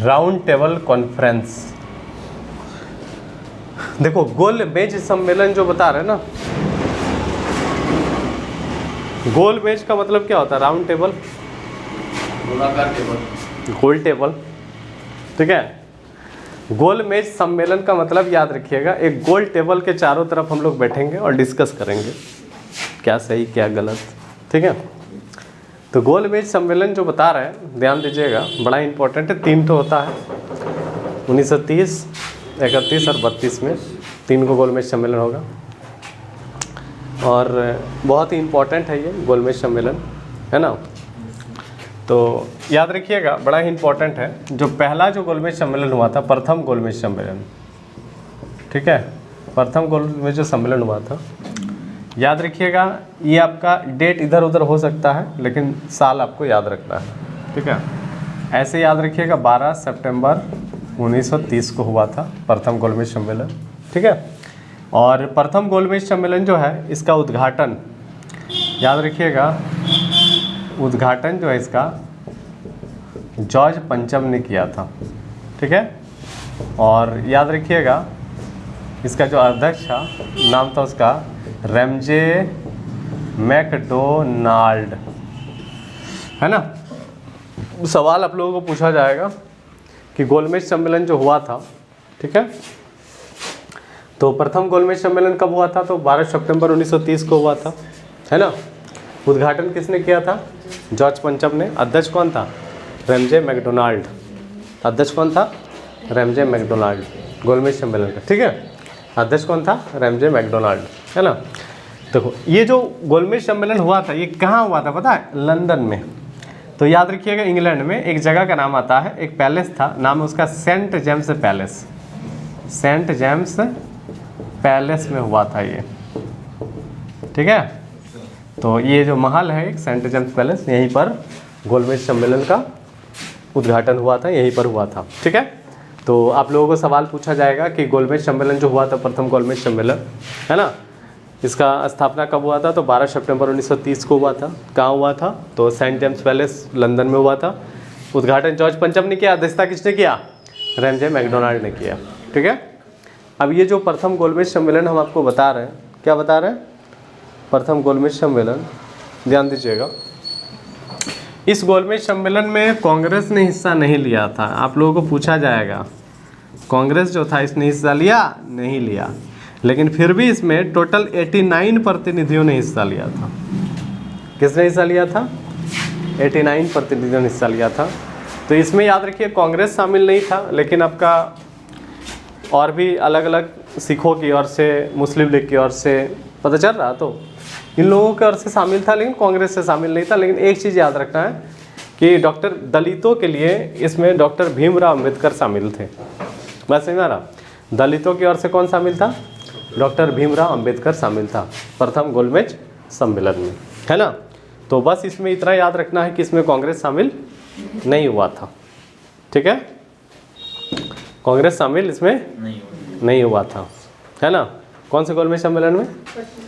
Round table conference. देखो गोल मेज सम्मेलन जो बता रहे हैं ना, गोल मेज का मतलब क्या होता है? राउंड टेबल, गोलाकार टेबल, गोल टेबल, ठीक है। गोल मेज सम्मेलन का मतलब याद रखिएगा, एक गोल टेबल के चारों तरफ हम लोग बैठेंगे और डिस्कस करेंगे क्या सही क्या गलत, ठीक है। तो गोल मेज सम्मेलन जो बता रहे हैं, ध्यान दीजिएगा, बड़ा इंपॉर्टेंट है। 3 तो होता है 1930, 31 और 32 में 3 को गोल मेज सम्मेलन होगा, और बहुत ही इम्पोर्टेंट है ये गोल मेज सम्मेलन, है ना। तो याद रखिएगा, बड़ा ही इम्पोर्टेंट है। जो पहला जो गोल मेज सम्मेलन हुआ था, प्रथम गोल मेज सम्मेलन, ठीक है, प्रथम गोल मेज जो सम्मेलन हुआ था, याद रखिएगा, ये आपका डेट इधर उधर हो सकता है लेकिन साल आपको याद रखना है, ठीक है। ऐसे याद रखिएगा 12 सितंबर 1930 को हुआ था प्रथम गोल मेज सम्मेलन, ठीक है। और प्रथम गोल मेज सम्मेलन जो है, इसका उद्घाटन याद रखिएगा, उद्घाटन जो है इसका जॉर्ज पंचम ने किया था, ठीक है। और याद रखिएगा, इसका जो अध्यक्ष था, नाम था उसका रैमजे मैकडोनाल्ड, है ना। सवाल आप लोगों को पूछा जाएगा कि गोलमेज सम्मेलन जो हुआ था, ठीक है, तो प्रथम गोलमेज सम्मेलन कब हुआ था? तो 12 सितंबर 1930 को हुआ था, है ना। उद्घाटन किसने किया था? जॉर्ज पंचम ने। अध्यक्ष कौन था? Ramsay MacDonald. अध्यक्ष कौन था? रैमजे मैकडोनाल्ड, गोलमेज सम्मेलन का, ठीक है। अध्यक्ष कौन था? रैमजे मैकडोनाल्ड, है ना। देखो ये जो गोलमेज सम्मेलन हुआ था, ये कहाँ हुआ था पता है? लंदन में। तो याद रखिएगा, इंग्लैंड में एक जगह का नाम आता है, एक पैलेस था, नाम है उसका Saint James Palace. Saint James Palace में हुआ था ये, ठीक है। तो ये जो महल है, एक सेंट जेम्स पैलेस, यहीं पर गोलमेज सम्मेलन का उद्घाटन हुआ था, यहीं पर हुआ था, ठीक है। तो आप लोगों को सवाल पूछा जाएगा कि गोलमेज सम्मेलन जो हुआ था, प्रथम गोलमेज सम्मेलन, है ना, इसका स्थापना कब हुआ था? तो 12 सितंबर 1930 को हुआ था। कहाँ हुआ था? तो सेंट जेम्स पैलेस लंदन में हुआ था। उद्घाटन जॉर्ज पंचम ने किया, अध्यक्षता किसने किया? रैमजे मैकडोनाल्ड ने किया, ठीक है। अब ये जो प्रथम गोलमेज सम्मेलन हम आपको बता रहे हैं, क्या बता रहे हैं? प्रथम गोलमेज सम्मेलन, ध्यान दीजिएगा, इस गोलमेज सम्मेलन में कांग्रेस ने हिस्सा नहीं लिया था। आप लोगों को पूछा जाएगा, कांग्रेस जो था इसने हिस्सा लिया? नहीं लिया, लेकिन फिर भी इसमें टोटल 89 प्रतिनिधियों ने हिस्सा लिया था। किसने हिस्सा लिया था? 89 प्रतिनिधियों ने हिस्सा लिया था। तो इसमें याद रखिए, कांग्रेस शामिल नहीं था, लेकिन आपका और भी अलग अलग सिखों की ओर से, मुस्लिम लीग की ओर से, पता चल रहा, तो इन लोगों की ओर से शामिल था, लेकिन कांग्रेस से शामिल नहीं था। लेकिन एक चीज़ याद रखना है कि डॉक्टर दलितों के लिए इसमें डॉक्टर भीमराव अम्बेडकर शामिल थे। बस समझ रहा, दलितों की ओर से कौन शामिल था? डॉक्टर भीमराव अम्बेडकर शामिल था प्रथम गोलमेज सम्मेलन में, है ना। तो बस इसमें इतना याद रखना है कि इसमें कांग्रेस शामिल नहीं हुआ था, ठीक है। कांग्रेस शामिल इसमें नहीं हुआ था, है ना। कौन से गोलमेज सम्मेलन में?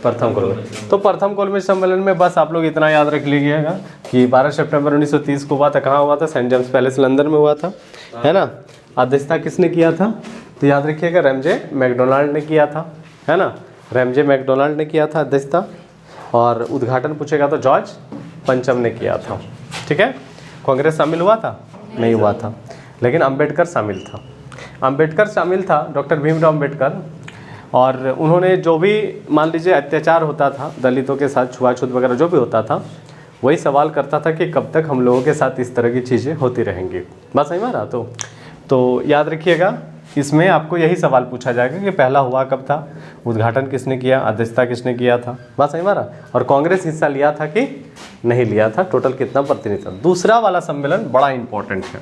प्रथम गोलमेज। तो प्रथम गोलमेज सम्मेलन में बस आप लोग इतना याद रख लीजिएगा कि 12 सितंबर 1930 को हुआ था। कहाँ हुआ था? सेंट जेम्स पैलेस लंदन में हुआ था, है ना। अध्यक्षता किसने किया था? तो याद रखिएगा, रैमजे मैकडोनाल्ड ने किया था, है ना। रैमजे मैकडोनाल्ड ने किया था अध्यक्षता। और उद्घाटन पूछेगा तो जॉर्ज पंचम ने किया था, ठीक है। कांग्रेस शामिल हुआ था? नहीं हुआ था, लेकिन अम्बेडकर शामिल था। अम्बेडकर शामिल था, डॉक्टर भीमराव अम्बेडकर। और उन्होंने जो भी मान लीजिए अत्याचार होता था दलितों के साथ, छुआछूत वगैरह जो भी होता था, वही सवाल करता था कि कब तक हम लोगों के साथ इस तरह की चीज़ें होती रहेंगी। बात सही माना? तो याद रखिएगा, इसमें आपको यही सवाल पूछा जाएगा कि पहला हुआ कब था, उद्घाटन किसने किया, अध्यक्षता किसने किया था। बात सही माना? और कांग्रेस हिस्सा लिया था कि नहीं लिया था, टोटल कितना प्रतिनिधि था। दूसरा वाला सम्मेलन बड़ा इंपॉर्टेंट है,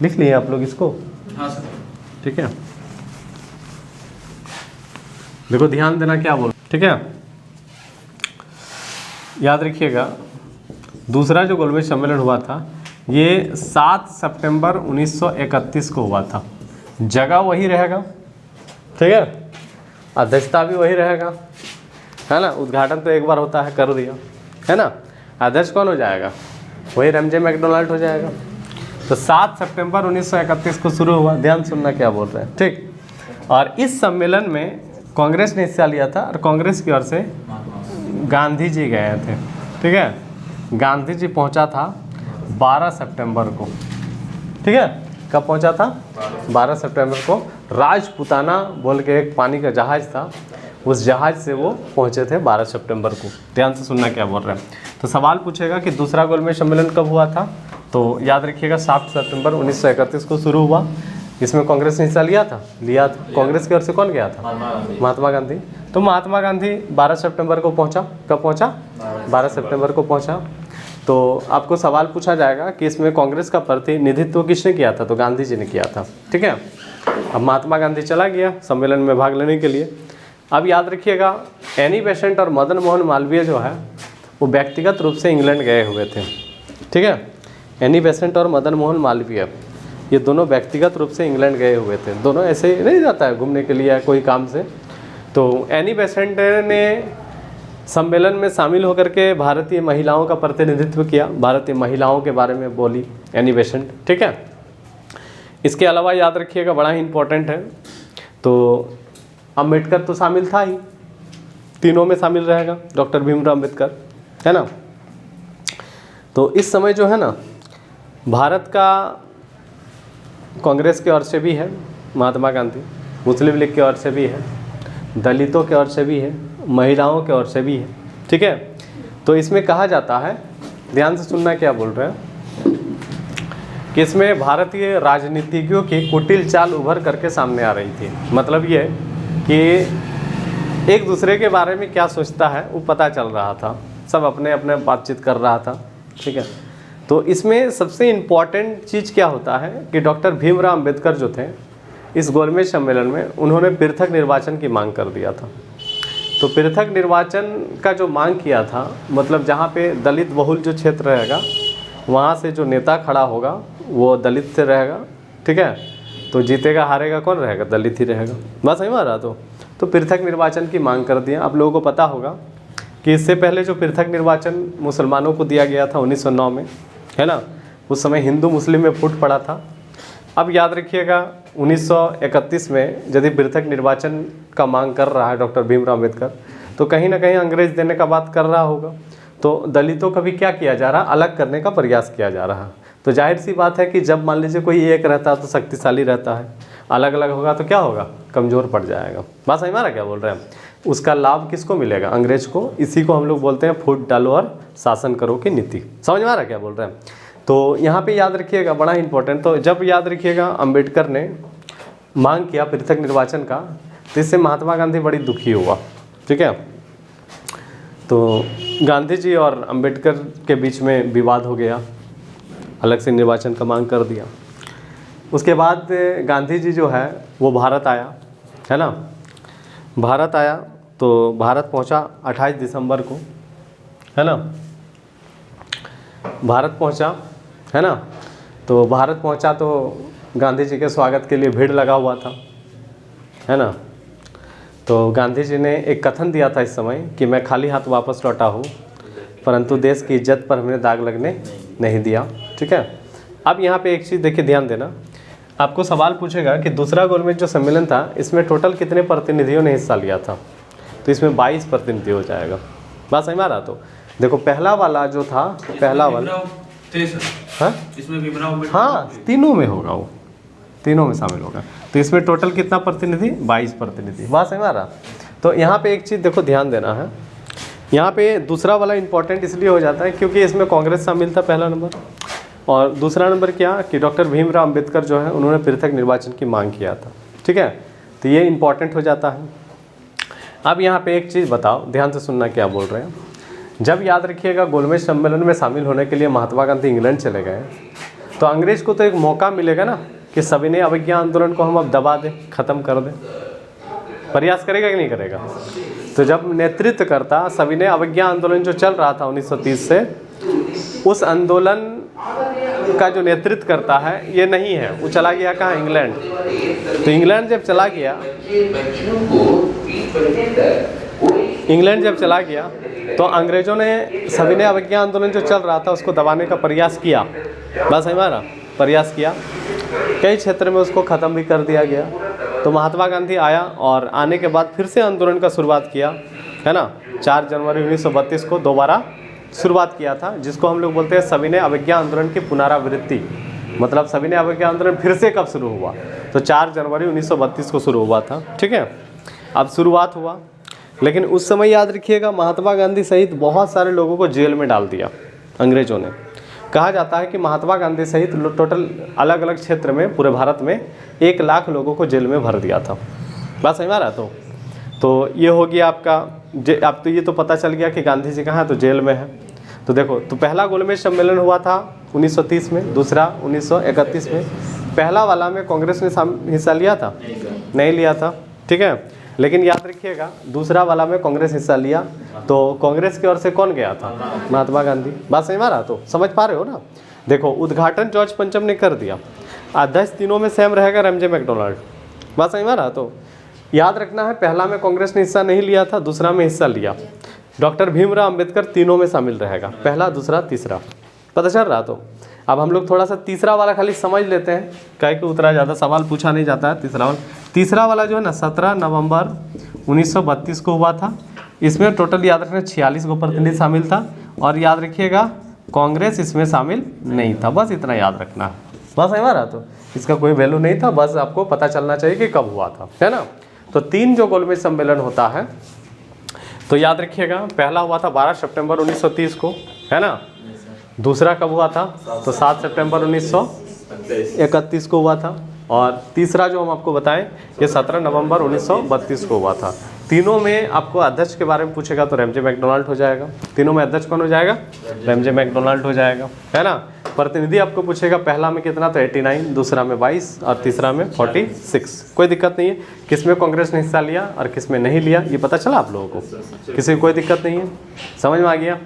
लिख लिए आप लोग इसको? हाँ सर, ठीक है। देखो ध्यान देना क्या बोल, ठीक है। याद रखिएगा, दूसरा जो गोलमेज सम्मेलन हुआ था, ये 7 सितंबर 1931 को हुआ था। जगह वही रहेगा, ठीक है, अध्यक्षता भी वही रहेगा, है ना। उद्घाटन तो एक बार होता है, कर दिया, है ना। अध्यक्ष कौन हो जाएगा? वही रैमजे मैकडोनाल्ड हो जाएगा। तो 7 सितंबर 1931 को शुरू हुआ। ध्यान सुनना क्या बोल रहे हैं, ठीक। और इस सम्मेलन में कांग्रेस ने हिस्सा लिया था और कांग्रेस की ओर से गांधी जी गए थे, ठीक है। गांधी जी पहुंचा था 12 सितंबर को, ठीक है। कब पहुंचा था? 12 सितंबर को। राजपुताना बोल के एक पानी का जहाज़ था, उस जहाज़ से वो पहुंचे थे 12 सितंबर को। ध्यान से सुनना क्या बोल रहे हैं। तो सवाल पूछेगा कि दूसरा गोलमेज सम्मेलन कब हुआ था, तो याद रखिएगा 7 सितंबर 1931 को शुरू हुआ। इसमें कांग्रेस ने हिस्सा लिया था। कांग्रेस की ओर से कौन गया था? महात्मा गांधी। तो महात्मा गांधी 12 सितंबर को पहुंचा। कब पहुंचा? 12 सितंबर को पहुंचा। तो आपको सवाल पूछा जाएगा कि इसमें कांग्रेस का प्रतिनिधित्व किसने किया था, तो गांधी जी ने किया था, ठीक है। अब महात्मा गांधी चला गया सम्मेलन में भाग लेने के लिए। अब याद रखिएगा एनी बेसेंट और मदन मोहन मालवीय जो है वो व्यक्तिगत रूप से इंग्लैंड गए हुए थे, ठीक है। एनी बेसेंट और मदन मोहन मालवीय ये दोनों व्यक्तिगत रूप से इंग्लैंड गए हुए थे। दोनों ऐसे ही नहीं जाता है घूमने के लिए या कोई काम से। तो एनी बेसेंट ने सम्मेलन में शामिल होकर के भारतीय महिलाओं का प्रतिनिधित्व किया, भारतीय महिलाओं के बारे में बोली एनी बेसेंट, ठीक है। इसके अलावा याद रखिएगा बड़ा ही इम्पोर्टेंट है, तो अम्बेडकर तो शामिल था ही, तीनों में शामिल रहेगा डॉक्टर भीमराव अम्बेडकर, है ना। तो इस समय जो है ना भारत का कांग्रेस की ओर से भी है महात्मा गांधी, मुस्लिम लीग की ओर से भी है, दलितों की ओर से भी है, महिलाओं की ओर से भी है, ठीक है। तो इसमें कहा जाता है, ध्यान से सुनना क्या बोल रहे हैं, कि इसमें भारतीय राजनीतिज्ञों की कुटिल चाल उभर करके सामने आ रही थी। मतलब ये कि एक दूसरे के बारे में क्या सोचता है वो पता चल रहा था, सब अपने अपने बातचीत कर रहा था, ठीक है। तो इसमें सबसे इम्पॉर्टेंट चीज़ क्या होता है कि डॉक्टर भीमराव अम्बेडकर जो थे इस गोलमेज सम्मेलन में उन्होंने पृथक निर्वाचन की मांग कर दिया था। तो पृथक निर्वाचन का जो मांग किया था, मतलब जहाँ पे दलित बहुल जो क्षेत्र रहेगा वहाँ से जो नेता खड़ा होगा वो दलित से रहेगा, ठीक है। तो जीतेगा हारेगा कौन रहेगा? दलित ही रहेगा। बस सही मारा। तो पृथक निर्वाचन की मांग कर दिया। आप लोगों को पता होगा कि इससे पहले जो पृथक निर्वाचन मुसलमानों को दिया गया था 1909 में, है ना, उस समय हिंदू मुस्लिम में फूट पड़ा था। अब याद रखिएगा 1931 में यदि पृथक निर्वाचन का मांग कर रहा है डॉक्टर भीमराव अम्बेडकर, तो कहीं ना कहीं अंग्रेज देने का बात कर रहा होगा। तो दलितों का भी क्या किया जा रहा, अलग करने का प्रयास किया जा रहा। तो जाहिर सी बात है कि जब मान लीजिए कोई एक रहता है तो शक्तिशाली रहता है, अलग अलग होगा तो क्या होगा? कमज़ोर पड़ जाएगा। बात सही मारा क्या बोल रहे हैं। उसका लाभ किसको मिलेगा? अंग्रेज को। इसी को हम लोग बोलते हैं फूट डालो और शासन करो की नीति। समझ में आ रहा क्या बोल रहे हैं। तो यहाँ पे याद रखिएगा बड़ा इंपॉर्टेंट, तो जब याद रखिएगा अम्बेडकर ने मांग किया पृथक निर्वाचन का, तो इससे महात्मा गांधी बड़ी दुखी हुआ, ठीक है। तो गांधी जी और अम्बेडकर के बीच में विवाद हो गया, अलग से निर्वाचन का मांग कर दिया। उसके बाद गांधी जी जो है वो भारत आया, है ना। भारत आया तो भारत पहुंचा 28 दिसंबर को, है ना। भारत पहुंचा, है ना। तो भारत पहुंचा तो गांधी जी के स्वागत के लिए भीड़ लगा हुआ था, है ना। तो गांधी जी ने एक कथन दिया था इस समय कि मैं खाली हाथ वापस लौटा हूँ, परंतु देश की इज्जत पर हमने दाग लगने नहीं दिया, ठीक है। अब यहाँ पे एक चीज़ देखिए, ध्यान देना। आपको सवाल पूछेगा कि दूसरा गोलमेज जो सम्मेलन था इसमें टोटल कितने प्रतिनिधियों ने हिस्सा लिया था, तो इसमें 22 प्रतिनिधि हो जाएगा। बात सही मारा। तो देखो पहला वाला जो था, पहला वाला हाँ इसमें भीमराव, हाँ तीनों में होगा, वो तीनों में शामिल होगा। तो इसमें टोटल कितना प्रतिनिधि? 22 प्रतिनिधि। बात सही मारा। तो यहाँ पे एक चीज़ देखो ध्यान देना है, यहाँ पे दूसरा वाला इंपॉर्टेंट इसलिए हो जाता है क्योंकि इसमें कांग्रेस शामिल था पहला नंबर, और दूसरा नंबर क्या कि डॉक्टर भीमराव अम्बेडकर जो है उन्होंने पृथक निर्वाचन की मांग किया था, ठीक है। तो ये इंपॉर्टेंट हो जाता है। अब यहाँ पे एक चीज़ बताओ, ध्यान से सुनना क्या बोल रहे हैं। जब याद रखिएगा गोलमेज सम्मेलन में शामिल होने के लिए महात्मा गांधी इंग्लैंड चले गए, तो अंग्रेज को तो एक मौका मिलेगा ना कि सविनय अवज्ञा आंदोलन को हम अब दबा दें, ख़त्म कर दें। प्रयास करेगा कि नहीं करेगा? तो जब नेतृत्व करता सविनय अवज्ञा आंदोलन जो चल रहा था 1930 से, उस आंदोलन का जो नेतृत्व करता है ये नहीं है, वो चला गया कहाँ? इंग्लैंड। तो इंग्लैंड जब चला गया, इंग्लैंड जब चला गया तो अंग्रेज़ों ने सविनय अवज्ञा आंदोलन जो चल रहा था उसको दबाने का प्रयास किया। बस हमारा प्रयास किया, कई क्षेत्र में उसको ख़त्म भी कर दिया गया। तो महात्मा गांधी आया और आने के बाद फिर से आंदोलन का शुरुआत किया, है ना। 4 जनवरी 1932 को दोबारा शुरुआत किया था, जिसको हम लोग बोलते हैं सविनय अवज्ञा आंदोलन की पुनरावृत्ति। मतलब सविनय अवज्ञा आंदोलन फिर से कब शुरू हुआ, तो 4 जनवरी 1932 को शुरू हुआ था, ठीक है। अब शुरुआत हुआ, लेकिन उस समय याद रखिएगा महात्मा गांधी सहित बहुत सारे लोगों को जेल में डाल दिया अंग्रेज़ों ने। कहा जाता है कि महात्मा गांधी सहित टोटल अलग अलग क्षेत्र में पूरे भारत में 1 लाख लोगों को जेल में भर दिया था। बात समझ में आ रहा है? तो ये हो गया आपका अब तो ये तो पता चल गया कि गांधी जी कहाँ है, तो जेल में है। तो देखो, तो पहला गोलमेज सम्मेलन हुआ था 1930 में, दूसरा 1931 में। पहला वाला में कांग्रेस ने हिस्सा लिया था? नहीं लिया था, ठीक है। लेकिन याद रखिएगा दूसरा वाला में कांग्रेस हिस्सा लिया, तो कांग्रेस की ओर से कौन गया था? महात्मा गांधी। बात समझ में आ रहा? तो समझ पा रहे हो ना। देखो, उद्घाटन जॉर्ज पंचम ने कर दिया, अध्यक्ष तीनों में सेम रहेगा एमजे मैकडोनाल्ड। बात समझ में आ रहा? तो याद रखना है, पहला में कांग्रेस ने हिस्सा नहीं लिया था, दूसरा में हिस्सा लिया। डॉक्टर भीमराव अंबेडकर तीनों में शामिल रहेगा, पहला, दूसरा, तीसरा। पता चल रहा? तो अब हम लोग थोड़ा सा तीसरा वाला खाली समझ लेते हैं, काहे कि उतना ज़्यादा सवाल पूछा नहीं जाता है। तीसरा वाला जो है ना 17 नवंबर 1932 को हुआ था। इसमें टोटल याद रखना 46 को प्रतिनिधि शामिल था, और याद रखिएगा कांग्रेस इसमें शामिल नहीं था। बस इतना याद रखना है। बस है हमारा, तो इसका कोई वैल्यू नहीं था, बस आपको पता चलना चाहिए कि कब हुआ था, है ना। तो 3 जो गोलमेज सम्मेलन होता है, तो याद रखिएगा पहला हुआ था 12 सितंबर 1930 को, है ना। दूसरा कब हुआ था? तो 7 सितंबर 1931 को हुआ था, और तीसरा जो हम आपको बताएं ये 17 नवंबर 1932 को हुआ था। तीनों में आपको अध्यक्ष के बारे में पूछेगा तो एमजे मैकडोनाल्ड हो जाएगा। तीनों में अध्यक्ष कौन हो जाएगा? एमजे मैकडोनाल्ड हो जाएगा, है ना। प्रतिनिधि आपको पूछेगा पहला में कितना, तो 89, दूसरा में 22 और तीसरा में 46। कोई दिक्कत नहीं है किस में कांग्रेस ने हिस्सा लिया और किस में नहीं लिया, ये पता चला आप लोगों को? किसी को कोई दिक्कत नहीं है? समझ में आ गया?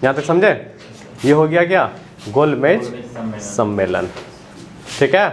यहाँ तक समझे? ये हो गया क्या? गोलमेज सम्मेलन, ठीक है।